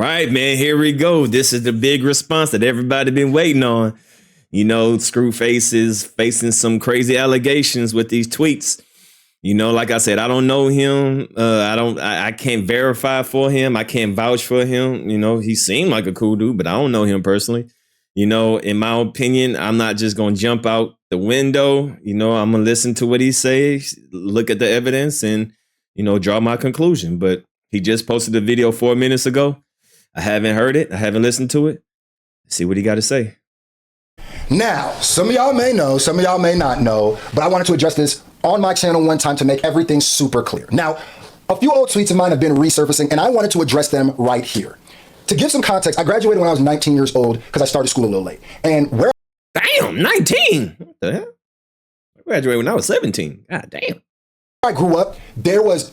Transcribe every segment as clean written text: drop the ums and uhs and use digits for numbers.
right, man, here we go. This is the big response that everybody been waiting on. You know, Screwface is facing some crazy allegations with these tweets. You know, like I said, I don't know him. I can't verify for him. I can't vouch for him. You know, he seemed like a cool dude, but I don't know him personally. You know, in my opinion, I'm not just going to jump out the window. You know, I'm going to listen to what he says, look at the evidence and, you know, draw my conclusion. But he just posted a video 4 minutes ago. I haven't heard it. I haven't listened to it. Let's see what he got to say. Now, some of y'all may know, some of y'all may not know, but I wanted to address this on my channel one time to make everything super clear. Now, a few old tweets of mine have been resurfacing, and I wanted to address them right here. To give some context, I graduated when I was 19 years old because I started school a little late. And where— Damn, 19? What the hell? I graduated when I was 17. God damn. I grew up,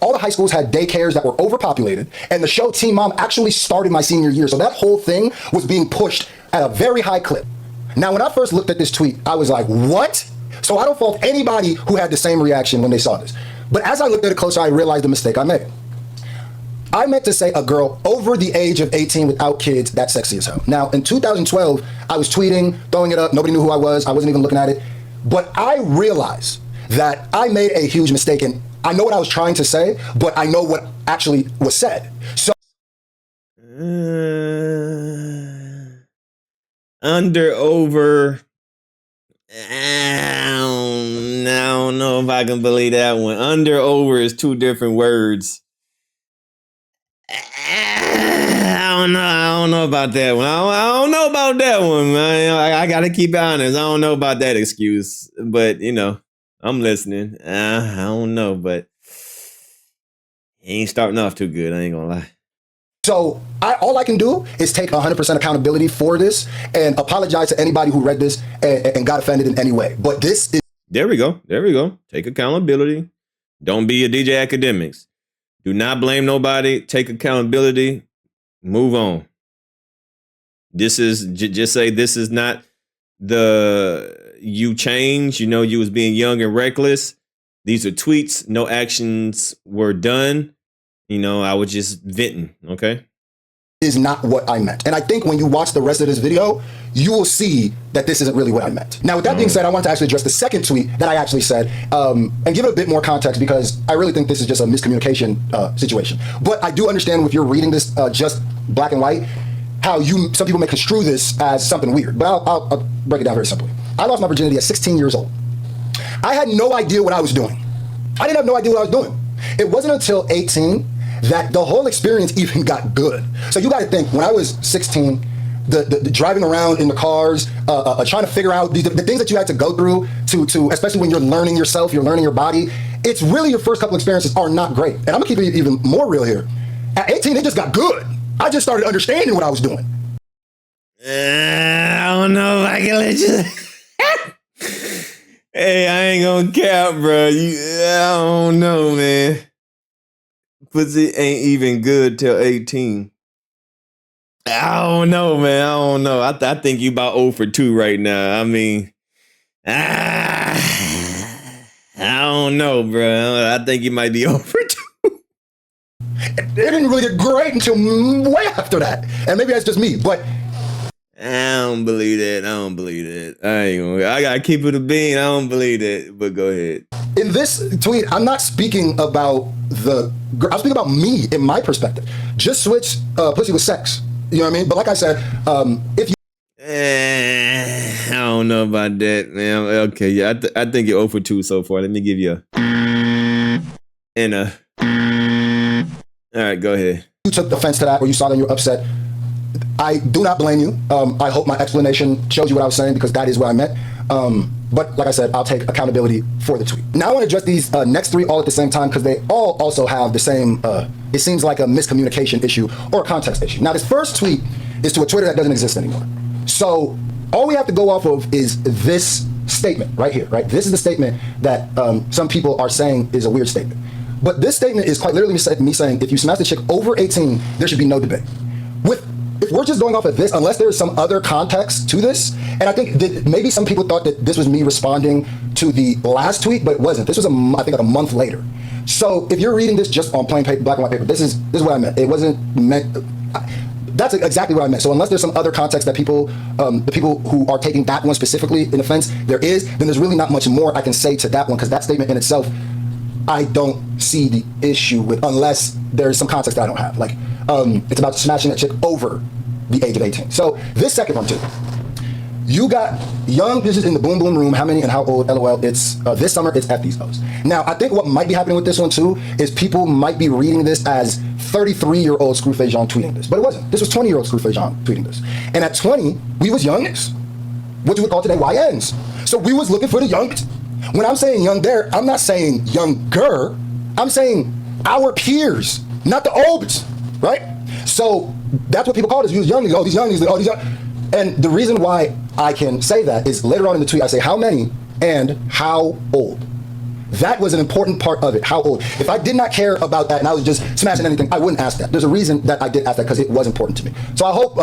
all the high schools had daycares that were overpopulated, and the show Teen Mom actually started my senior year. So that whole thing was being pushed at a very high clip. Now, when I first looked at this tweet, I was like, what? So I don't fault anybody who had the same reaction when they saw this. But as I looked at it closer, I realized the mistake I made. I meant to say a girl over the age of 18 without kids, that's sexy as hell. Now, in 2012, I was tweeting, throwing it up. Nobody knew who I was. I wasn't even looking at it. But I realized that I made a huge mistake. And I know what I was trying to say, but I know what actually was said. So under, over, I don't know if I can believe that one. Under, over is two different words. I don't know about that one. I don't know about that one, man. I gotta keep it honest. I don't know about that excuse, but you know, I'm listening. I don't know, but he ain't starting off too good. I ain't gonna lie. So all I can do is take 100% accountability for this and apologize to anybody who read this and got offended in any way. But this is— There we go. There we go. Take accountability. Don't be a DJ Academics. Do not blame nobody. Take accountability. Move on. This is just say this is not you change. You know, you was being young and reckless. These are tweets. No actions were done. You know, I was just venting. Okay. Is not what I meant. And I think when you watch the rest of this video, you will see that this isn't really what I meant. Now, with that being said, I want to actually address the second tweet that I actually said and give it a bit more context because I really think this is just a miscommunication situation. But I do understand if you're reading this just black and white, how some people may construe this as something weird. But I'll break it down very simply. I lost my virginity at 16 years old. I had no idea what I was doing. I didn't have no idea what I was doing. It wasn't until 18 that the whole experience even got good. So you got to think, when I was 16, the driving around in the cars, trying to figure out the things that you had to go through to especially when you're learning yourself, you're learning your body. It's really your first couple experiences are not great. And I'm gonna keep it even more real here. At 18, it just got good. I just started understanding what I was doing. I don't know if I can let you. Hey, I ain't gonna cap, bro. I don't know, man. Pussy ain't even good till 18. I don't know, man. I don't know. I think you about 0 for 2 right now. I mean, I don't know, bro. I think you might be 0 for 2. It didn't really get great until way after that. And maybe that's just me, but I don't believe that. I don't believe that. I gotta keep it a bean. I don't believe that. But go ahead. In this tweet, I'm not speaking about I'm speaking about me in my perspective. Just switch pussy with sex. You know what I mean? But like I said, if you... I don't know about that, man. Okay, yeah, I think you're 0 for 2 so far. Let me give you a... and a... All right, go ahead. You took offense to that or you saw that you're upset. I do not blame you. I hope my explanation shows you what I was saying because that is what I meant. But like I said, I'll take accountability for the tweet. Now I want to address these next three all at the same time because they all also have the same, it seems like a miscommunication issue or a context issue. Now this first tweet is to a Twitter that doesn't exist anymore. So all we have to go off of is this statement right here, right? This is the statement that some people are saying is a weird statement. But this statement is quite literally me saying, if you smash the chick over 18, there should be no debate. If we're just going off of this, unless there's some other context to this, and I think that maybe some people thought that this was me responding to the last tweet, but it wasn't. This was, I think, like a month later. So if you're reading this just on plain paper, black and white paper, this is what I meant. It wasn't meant. that's exactly what I meant. So unless there's some other context that people, the people who are taking that one specifically in offense, there is, then there's really not much more I can say to that one, because that statement in itself, I don't see the issue with, unless there's some context that I don't have. Like, it's about smashing a chick over the age of 18. So this second one too. You got young bitches in the boom boom room. How many and how old? LOL. It's this summer. It's at these hoes. Now, I think what might be happening with this one too is people might be reading this as 33-year-old Screwface Jean tweeting this, but it wasn't. This was 20-year-old Screwface Jean tweeting this. And at 20, we was young niggas, what you would call today YNs. So we was looking for the young. When I'm saying young there, I'm not saying younger. I'm saying our peers, not the olds, right? So that's what people call us. We was young niggas. Oh, these young niggas. Oh, these young. And the reason why I can say that is later on in the tweet, I say how many and how old. That was an important part of it, how old. If I did not care about that and I was just smashing anything, I wouldn't ask that. There's a reason that I did ask that, because it was important to me. So I hope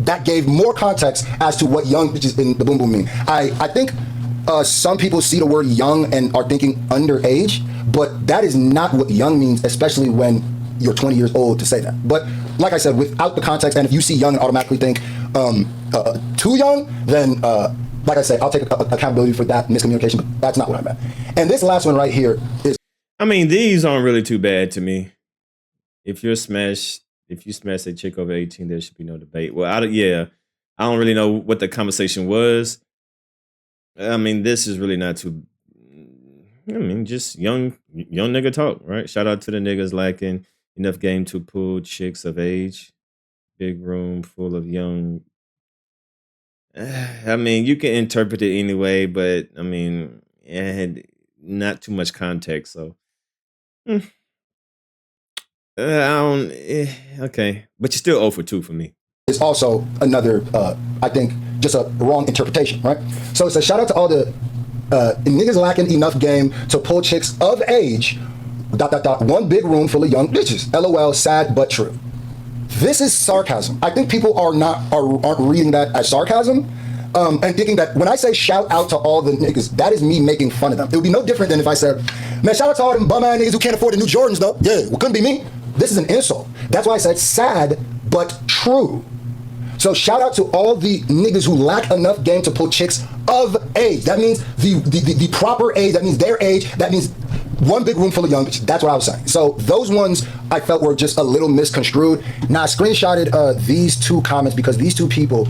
that gave more context as to what young bitches in the boom boom mean. I think some people see the word young and are thinking underage, but that is not what young means, especially when you're 20 years old to say that. But like I said, without the context, and if you see young and automatically think too young, then like I said, I'll take accountability for that miscommunication, but that's not what I meant. And this last one right here is... I mean, these aren't really too bad to me. If you smash a chick over 18, there should be no debate. Well, I don't really know what the conversation was. I mean, this is really not too... I mean, just young nigga talk, right? Shout out to the niggas lacking enough game to pull chicks of age. Big room full of young... I mean, you can interpret it anyway, but I mean, it had not too much context, so I don't. Okay, but you're still 0 for 2 for me. Is also another, I think, just a wrong interpretation, right? So it's a shout out to all the niggas lacking enough game to pull chicks of age. ... One big room full of young bitches. LOL. Sad but true. This is sarcasm. I think people aren't reading that as sarcasm, and thinking that when I say shout out to all the niggas, that is me making fun of them. It would be no different than if I said, man, shout out to all them bum-ass niggas who can't afford the new Jordans, though. Yeah, well, couldn't be me. This is an insult. That's why I said sad but true. So shout out to all the niggas who lack enough game to pull chicks of age. That means the proper age. That means their age. That means one big room full of young bitches. That's what I was saying. So those ones I felt were just a little misconstrued. Now I screenshotted these two comments because these two people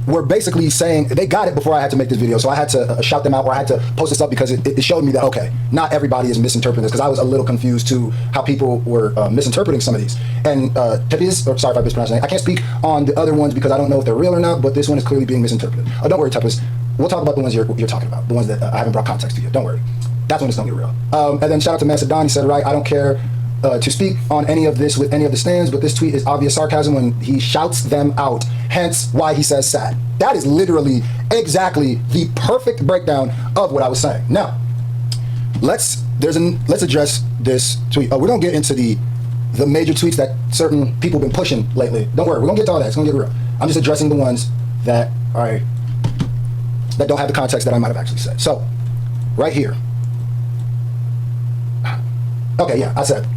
were basically saying, they got it before I had to make this video. So I had to shout them out, or I had to post this up because it showed me that, okay, not everybody is misinterpreting this, because I was a little confused too how people were misinterpreting some of these. And Tepis, or sorry if I mispronounced your name, I can't speak on the other ones because I don't know if they're real or not, but this one is clearly being misinterpreted. Oh, don't worry, Tepis. We'll talk about the ones you're talking about, the ones that I haven't brought context to you. Don't worry. That's when it's gonna get real. And then shout out to Macedon. He said, right, I don't care to speak on any of this with any of the stands, but this tweet is obvious sarcasm when he shouts them out, hence why he says sad. That is literally exactly the perfect breakdown of what I was saying. Now, let's address this tweet. We're gonna get into the major tweets that certain people have been pushing lately. Don't worry, we're gonna get to all that. It's gonna get real. I'm just addressing the ones that don't have the context that I might have actually said. So, right here. Okay, yeah, I said,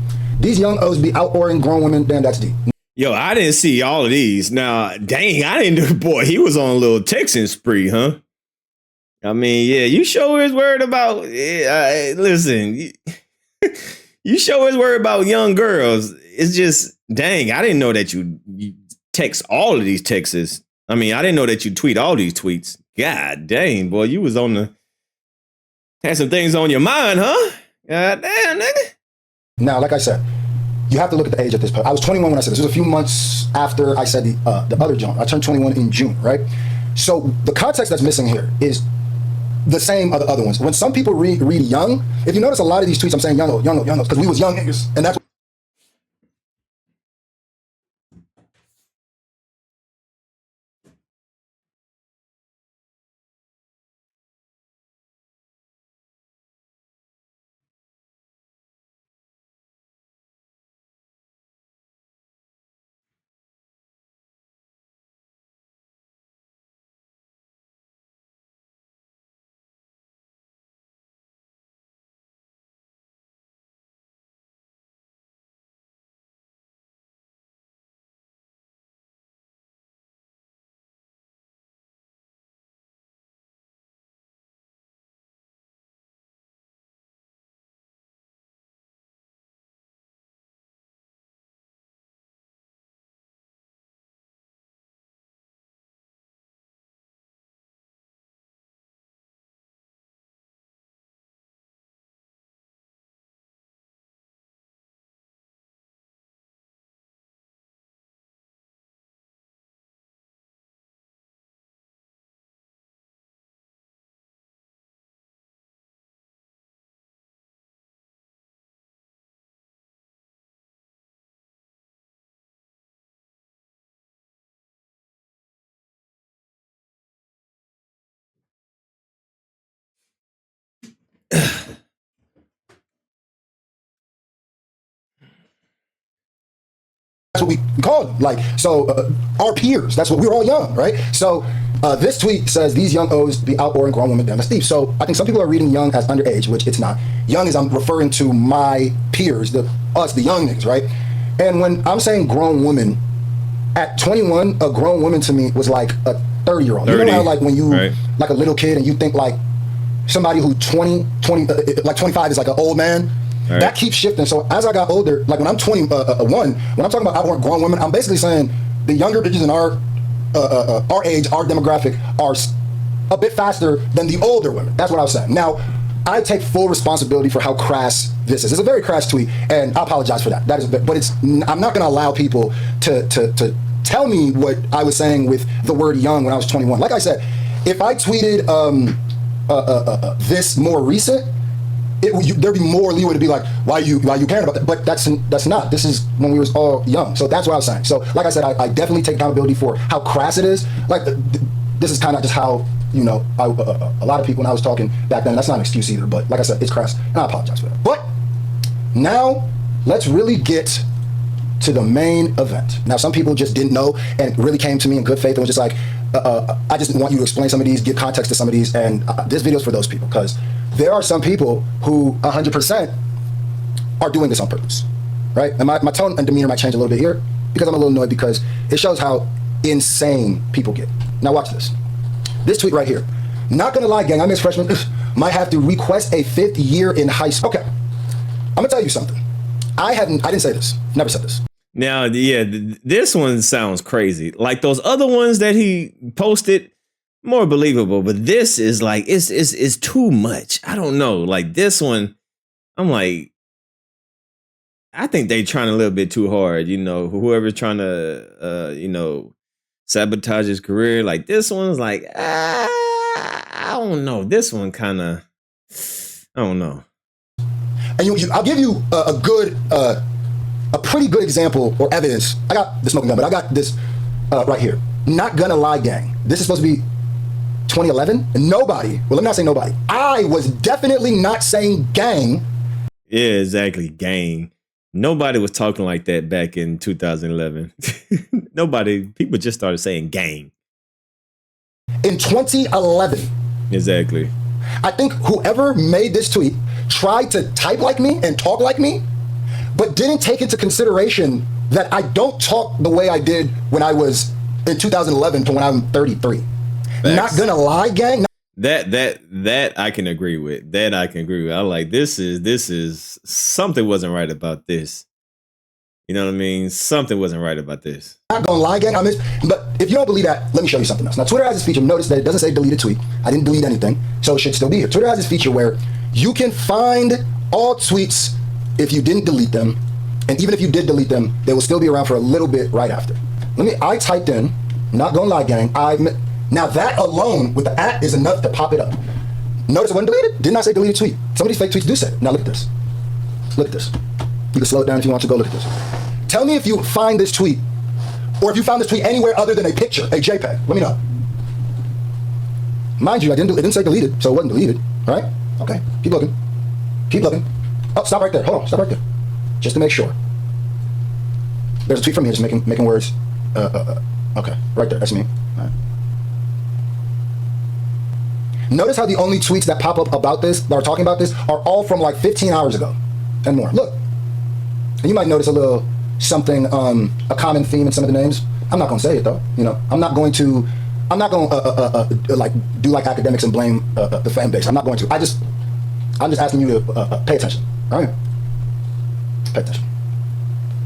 these young O's be outouring grown women. Damn, that's deep. Yo, I didn't see all of these. Now, dang, I didn't. Boy, he was on a little texting spree, huh? I mean, yeah, you sure is worried about. Listen, you sure is worried about young girls. It's just, dang, I didn't know that you text all of these texts. I mean, I didn't know that you tweet all these tweets. God dang, boy, you was had some things on your mind, huh? God damn, nigga. Now, like I said, you have to look at the age at this point. I was 21 when I said this. This was a few months after I said the other John. I turned 21 in June, right? So the context that's missing here is the same of the other ones. When some people read young, if you notice a lot of these tweets, I'm saying young, because we was young niggas, and that's That's what we called them. Like, so our peers, that's what we were all young, right? So this tweet says, these young O's be outboring grown women down the steep. So I think some people are reading young as underage, which it's not. Young is I'm referring to my peers, us, the young niggas, right? And when I'm saying grown woman, at 21, a grown woman to me was like a 30-year-old. You know how like when you, like a little kid and you think like somebody who 20, like 25 is like an old man, that keeps shifting. So as I got older, like when I'm 21, when I'm talking about outboard grown women, I'm basically saying the younger bitches in our age, our demographic, are a bit faster than the older women. That's what I was saying. Now, I take full responsibility for how crass this is. It's a very crass tweet, and I apologize for that. That is a bit, but it's. I'm not going to allow people to tell me what I was saying with the word young when I was 21. Like I said, if I tweeted this more recent, there'd be more leeway to be like, why you caring about that? But that's not. This is when we was all young. So that's what I was saying. So like I said, I definitely take accountability for how crass it is. Like this is kind of just how, you know, a lot of people when I was talking back then, that's not an excuse either. But like I said, it's crass, and I apologize for that. But now let's really get to the main event. Now, some people just didn't know and really came to me in good faith and was just like, I just want you to explain some of these, give context to some of these, and this video is for those people, because there are some people who 100% are doing this on purpose, right? And my tone and demeanor might change a little bit here because I'm a little annoyed because it shows how insane people get. Now watch this. This tweet right here. Not gonna lie, gang, I miss freshmen. Might have to request a 5th year in high school. Okay, I'm gonna tell you something. I didn't say this, never said this. Now, yeah, this one sounds crazy. Like those other ones that he posted, more believable. But this is like, it's too much. I don't know. Like this one, I'm like, I think they trying a little bit too hard. You know, whoever's trying to, you know, sabotage his career. Like this one's like, I don't know. This one kind of, I don't know. And I'll give you a pretty good example or evidence. I got the smoking gun, but I got this right here. Not gonna lie, gang. This is supposed to be 2011. And nobody, well, let me not say nobody. I was definitely not saying gang. Yeah, exactly, gang. Nobody was talking like that back in 2011. People just started saying gang. In 2011. Exactly. I think whoever made this tweet tried to type like me and talk like me, but didn't take into consideration that I don't talk the way I did when I was in 2011 to when I'm 33. Facts. Not gonna lie, gang. That I can agree with. That I can agree with. I like this is something wasn't right about this. You know what I mean? Something wasn't right about this. Not gonna lie, gang. But if you don't believe that, let me show you something else. Now, Twitter has this feature. Notice that it doesn't say delete a tweet. I didn't delete anything, so it should still be here. Twitter has this feature where you can find all tweets if you didn't delete them, and even if you did delete them, they will still be around for a little bit right after. I typed in, not gonna lie, gang. Now that alone with the @ is enough to pop it up. Notice it wasn't deleted. Did not say delete a tweet. Some of these fake tweets do say it. Now look at this. Look at this. You can slow it down if you want to. Go look at this. Tell me if you find this tweet, or if you found this tweet anywhere other than a picture, a JPEG. Let me know. Mind you, it didn't say deleted, so it wasn't deleted. All right? Okay. Keep looking. Keep looking. Oh, stop right there. Hold on. Stop right there. Just to make sure. There's a tweet from me just making words. Okay. Right there. That's me. All right. Notice how the only tweets that pop up about this, that are talking about this, are all from like 15 hours ago and more. Look. And you might notice a little something, a common theme in some of the names. I'm not going to say it though. You know, I'm not going to like do like academics and blame the fan base. I'm not going to. I'm just asking you to pay attention. All right? Pay attention.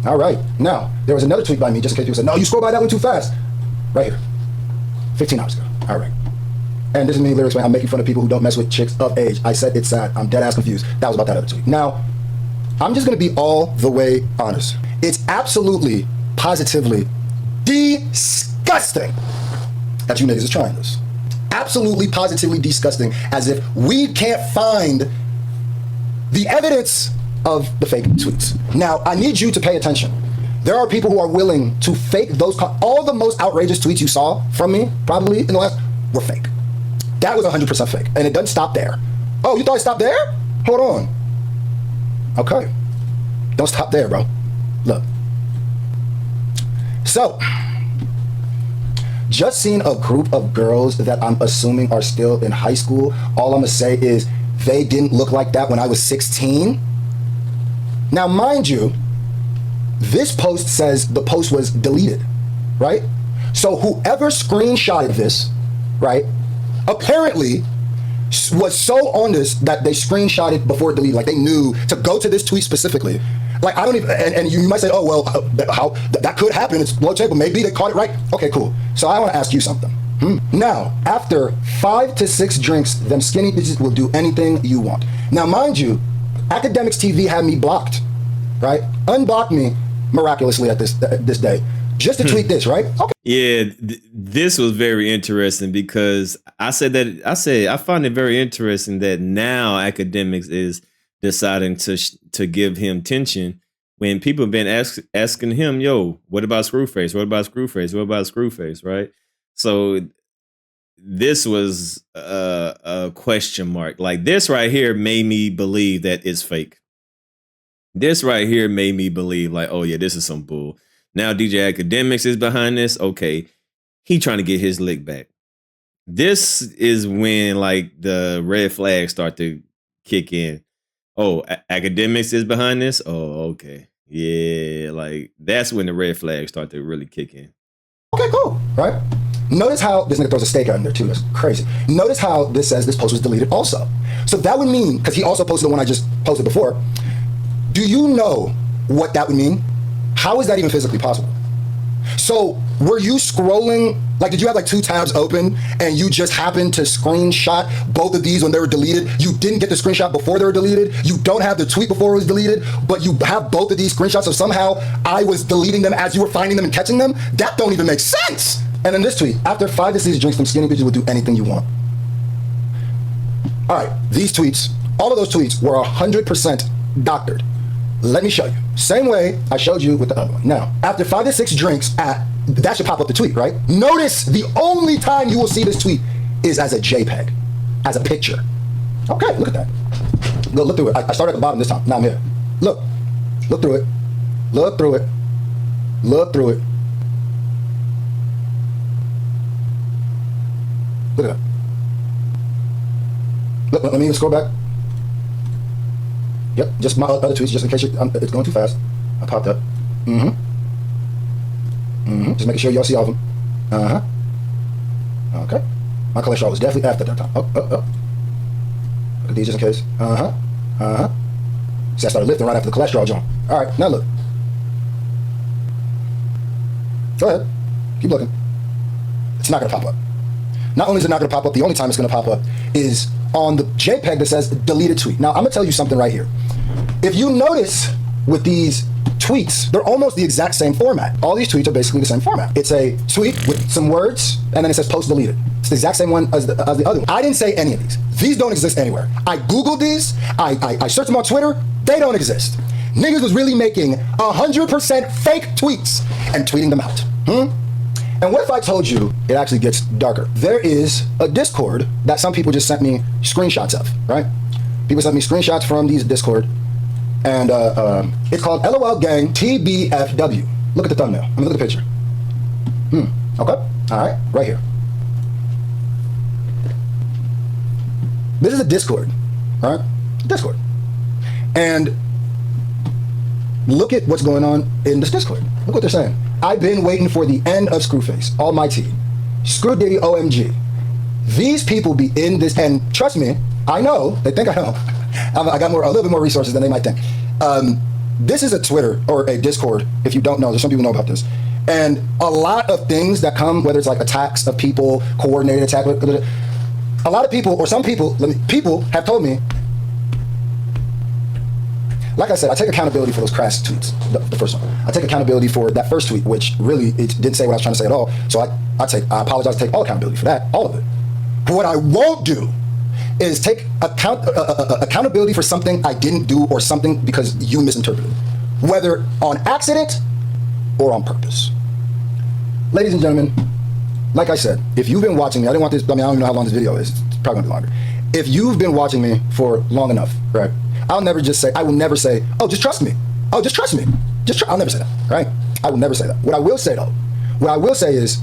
All right. Now, there was another tweet by me, just in case people said, no, you scrolled by that one too fast. Right here. 15 hours ago. All right. And this is me lyrics, man. I'm making fun of people who don't mess with chicks of age. I said it's sad. I'm dead ass confused. That was about that other tweet. Now, I'm just going to be all the way honest. It's absolutely, positively disgusting that you niggas is trying this. Absolutely, positively disgusting, as if we can't find the evidence of the fake tweets. Now, I need you to pay attention. There are people who are willing to fake those. All the most outrageous tweets you saw from me, probably in the last, were fake. That was 100% fake, and it doesn't stop there. Oh, you thought I stopped there? Hold on. Okay. Don't stop there, bro. Look. So, just seeing a group of girls that I'm assuming are still in high school, all I'm gonna say is they didn't look like that when I was 16. Now, mind you, this post says the post was deleted, right? So whoever screenshotted this, right, apparently was so on this that they screenshotted before it deleted. Like they knew to go to this tweet specifically. Like I don't even, and you might say, oh, well, how that could happen. It's low table. Maybe they caught it right. Okay, cool. So I want to ask you something. Now, after 5 to 6 drinks, them skinny bitches will do anything you want. Now, mind you, Academics TV had me blocked, right? Unblocked me miraculously at this day, just to tweet this, right? Okay. Yeah, this was very interesting because I find it very interesting that now Academics is deciding to give him tension when people have been asking him, yo, what about Screwface? What about Screwface? What about Screwface? Right? So this was a question mark. Like this right here made me believe that it's fake. This right here made me believe like, oh yeah, this is some bull. Now DJ Academics is behind this. Okay, he trying to get his lick back. This is when like the red flags start to kick in. Oh, Academics is behind this? Oh, okay. Yeah, like that's when the red flags start to really kick in. Okay, cool, right? Notice how this nigga throws a stake out in there too. That's crazy. Notice how this says this post was deleted also. So that would mean, because he also posted the one I just posted before. Do you know what that would mean? How is that even physically possible? So were you scrolling, like did you have like 2 tabs open and you just happened to screenshot both of these when they were deleted? You didn't get the screenshot before they were deleted. You don't have the tweet before it was deleted, but you have both of these screenshots. So somehow I was deleting them as you were finding them and catching them? That don't even make sense. And then this tweet, after 5 to 6 drinks, some skinny bitches will do anything you want. All right, these tweets, all of those tweets were 100% doctored. Let me show you. Same way I showed you with the other one. Now, after 5 to 6 drinks, that should pop up the tweet, right? Notice the only time you will see this tweet is as a JPEG, as a picture. Okay, look at that. Look through it. I started at the bottom this time. Now I'm here. Look through it. Look through it. Look through it. Look at that. Look, let me even scroll back. Yep, just my other tweets, just in case it's going too fast. I popped up. Just making sure y'all see all of them. Okay. My cholesterol was definitely after that time. Look at these just in case. See, I started lifting right after the cholesterol jump. All right, now look. Go ahead. Keep looking. It's not going to pop up. Not only is it not going to pop up, the only time it's going to pop up is on the JPEG that says deleted tweet. Now, I'm going to tell you something right here. If you notice with these tweets, they're almost the exact same format. All these tweets are basically the same format. It's a tweet with some words, and then it says post deleted. It's the exact same one as the other one. I didn't say any of these. These don't exist anywhere. I Googled these. I searched them on Twitter. They don't exist. Niggas was really making 100% fake tweets and tweeting them out. And what if I told you it actually gets darker? There is a Discord that some people just sent me screenshots of, right? People sent me screenshots from these Discord, and it's called LOL Gang TBFW. Look at the thumbnail. I mean, look at the picture. Okay. All right. Right here. This is a Discord, right? Discord. And look at what's going on in this Discord. Look what they're saying. I've been waiting for the end of Screwface, Almighty, Screw Diddy, OMG. These people be in this, and trust me, I know, they think I know. I got a little bit more resources than they might think. This is a Twitter or a Discord, if you don't know, there's some people know about this. And a lot of things that come, whether it's like attacks of people, coordinated attack, a lot of people, or some people, people have told me, like I said, I take accountability for those crass tweets, the first one. I take accountability for that first tweet, which really, it didn't say what I was trying to say at all. So I apologize, take all accountability for that, all of it. But what I won't do is take accountability for something I didn't do or something because you misinterpreted, whether on accident or on purpose. Ladies and gentlemen, like I said, if you've been watching me, I don't want this, I don't even know how long this video is. It's probably gonna be longer. if you've been watching me for long enough, right? I will never say, oh, just trust me. Oh, just trust me. I'll never say that, right? I will never say that. What I will say is,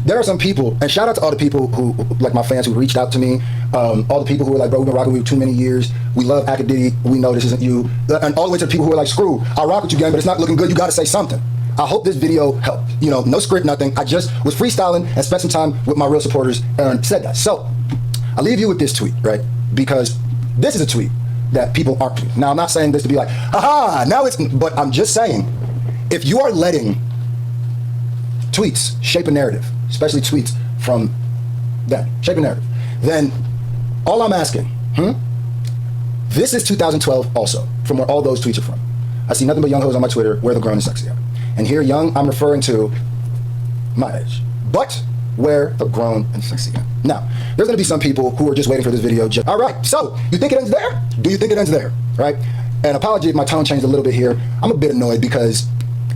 there are some people, and shout out to all the people who, like my fans who reached out to me, all the people who were like, bro, we've been rocking with you too many years. We love Acadiddy. We know this isn't you. And all the way to the people who are like, screw, I rock with you, gang, but it's not looking good. You got to say something. I hope this video helped. You know, no script, nothing. I just was freestyling and spent some time with my real supporters and said that. So I'll leave you with this tweet, right? Because this is a tweet that people aren't tweeting. Now, I'm not saying this to be like, haha, but I'm just saying, if you are letting tweets shape a narrative, especially tweets from them, shape a narrative, then all I'm asking, this is 2012 also, from where all those tweets are from. I see nothing but young hoes on my Twitter, where the grown and sexy are. And here, young, I'm referring to my age. But where the grown and sexy are. Now, there's gonna be some people who are just waiting for this video. All right, so you think it ends there? Do you think it ends there, right? And apology if my tone changed a little bit here. I'm a bit annoyed because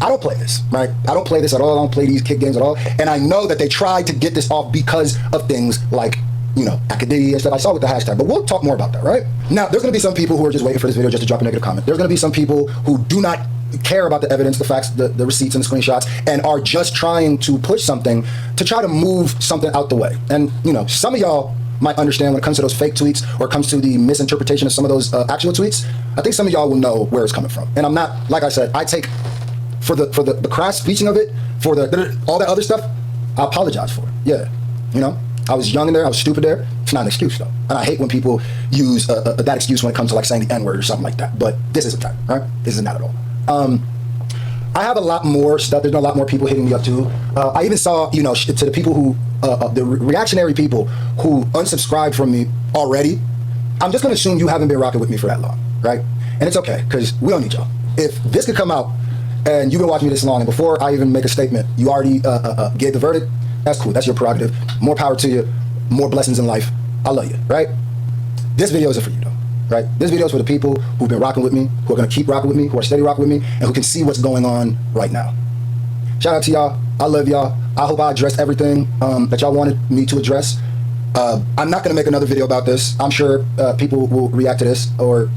I don't play this, right? I don't play this at all. I don't play these kick games at all. And I know that they tried to get this off because of things like, you know, Acadiddy and stuff. I saw with the hashtag, but we'll talk more about that, right? Now, there's gonna be some people who are just waiting for this video just to drop a negative comment. There's gonna be some people who do not care about the evidence, the facts, the receipts and the screenshots, and are just trying to push something to try to move something out the way. And, you know, some of y'all might understand when it comes to those fake tweets or it comes to the misinterpretation of some of those actual tweets. I think some of y'all will know where it's coming from. And I'm not, like I said, I take for the crass speeching of it, for all that other stuff, I apologize for it. Yeah, you know, I was young in there, I was stupid there. It's not an excuse though. And I hate when people use that excuse when it comes to like saying the N-word or something like that. But this isn't that, right? This isn't that at all. I have a lot more stuff. There's been a lot more people hitting me up too. I even saw, you know, to the people who, the reactionary people who unsubscribed from me already. I'm just gonna assume you haven't been rocking with me for that long, right? And it's okay, because we don't need y'all. If this could come out and you've been watching me this long, and before I even make a statement, you already gave the verdict, that's cool, that's your prerogative. More power to you, more blessings in life. I love you, right? This video isn't for you though. Right? This video is for the people who've been rocking with me, who are gonna keep rocking with me, who are steady rocking with me, and who can see what's going on right now. Shout out to y'all. I love y'all. I hope I addressed everything that y'all wanted me to address. I'm not gonna make another video about this. I'm sure people will react to this, or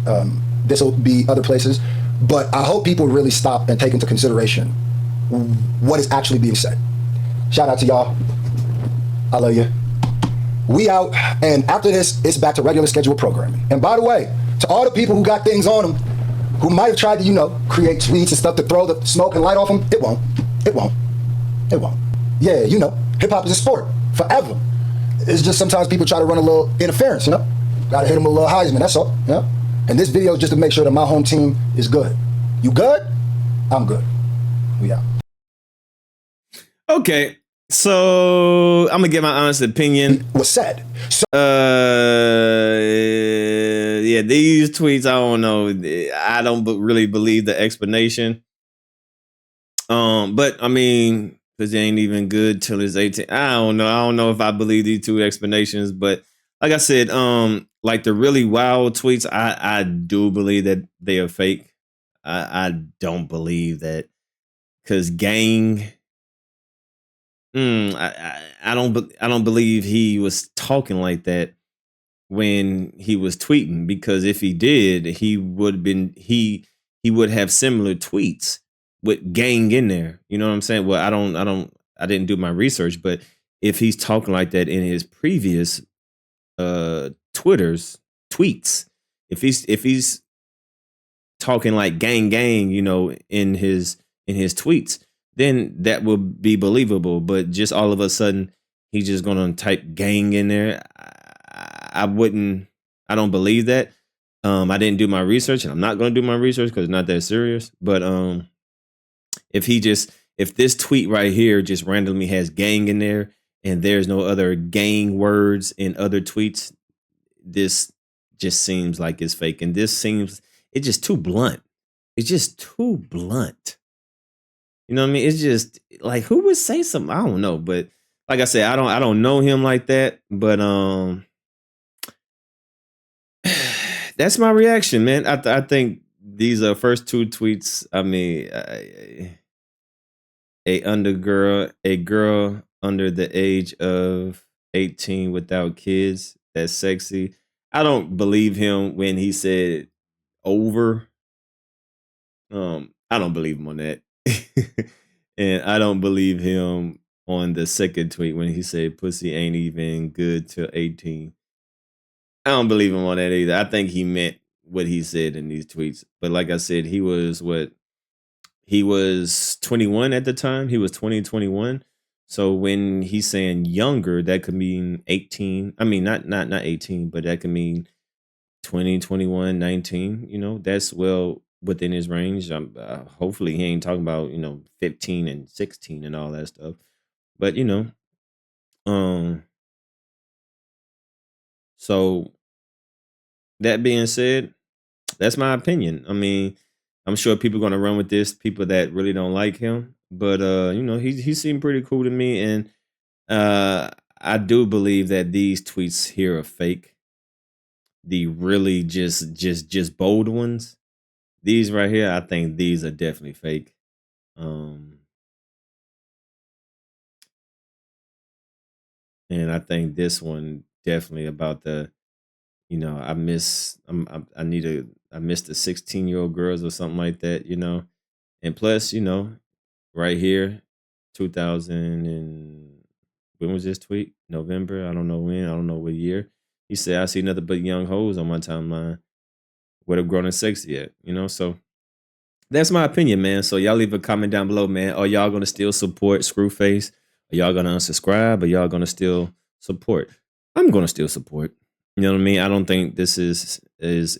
this will be other places. But I hope people really stop and take into consideration what is actually being said. Shout out to y'all. I love you. We out, and after this, it's back to regular scheduled programming. And by the way, to all the people who got things on them, who might have tried to, you know, create tweets and stuff to throw the smoke and light off them, it won't. It won't. It won't. Yeah, you know, hip hop is a sport, forever. It's just sometimes people try to run a little interference, you know? Gotta hit them with a little Heisman, that's all, you know? And this video is just to make sure that my home team is good. You good? I'm good. We out. Okay. So I'm gonna give my honest opinion. Was said. So yeah, these tweets, I don't know. I don't really believe the explanation. But I mean, because it ain't even good till it's 18. I don't know. I don't know if I believe these two explanations, but like I said, like the really wild tweets, I do believe that they are fake. I don't believe that, because gang. I don't believe he was talking like that when he was tweeting, because if he did, he would have similar tweets with gang in there. You know what I'm saying? Well, I didn't do my research, but if he's talking like that in his previous tweets, if he's talking like gang, you know, in his tweets, then that will be believable. But just all of a sudden, he's just gonna type gang in there. I don't believe that. I didn't do my research, and I'm not gonna do my research because it's not that serious. But if this tweet right here just randomly has gang in there, and there's no other gang words in other tweets, this just seems like it's fake. And it's just too blunt. It's just too blunt. You know what I mean? It's just like, who would say something? I don't know. But like I said, I don't know him like that. But that's my reaction, man. I think these are first two tweets. I mean, a girl under the age of 18 without kids, that's sexy. I don't believe him when he said over. I don't believe him on that. And I don't believe him on the second tweet when he said pussy ain't even good till 18. I don't believe him on that either. I think he meant what he said in these tweets. But like I said, he was 21 at the time. He was 2021. So when he's saying younger, that could mean 18. I mean, not 18, but that could mean 20, 21, 19. That's well within his range. Hopefully he ain't talking about, 15 and 16 and all that stuff. But, um, so that being said, that's my opinion. I mean, I'm sure people are gonna run with this, people that really don't like him. But he seemed pretty cool to me. And I do believe that these tweets here are fake. The really just bold ones. These right here, I think these are definitely fake. And I think this one definitely about the, I miss, I need a, I miss the 16-year-old girls or something like that, And plus, right here, 2000 and when was this tweet? November. I don't know when. I don't know what year. He said, "I see nothing but young hoes on my timeline. What have grown and sexy yet?" So that's my opinion, man. So y'all leave a comment down below, man. Are y'all gonna still support Screwface? Are y'all gonna unsubscribe? Are y'all gonna still support? I'm gonna still support. You know what I mean? I don't think this is enough.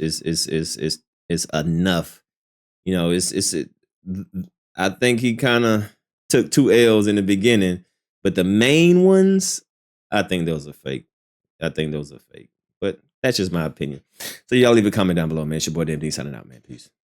I think he kind of took 2 L's in the beginning, but the main ones, I think those are fake. But that's just my opinion. So y'all leave a comment down below, man. It's your boy DMD signing out, man. Peace.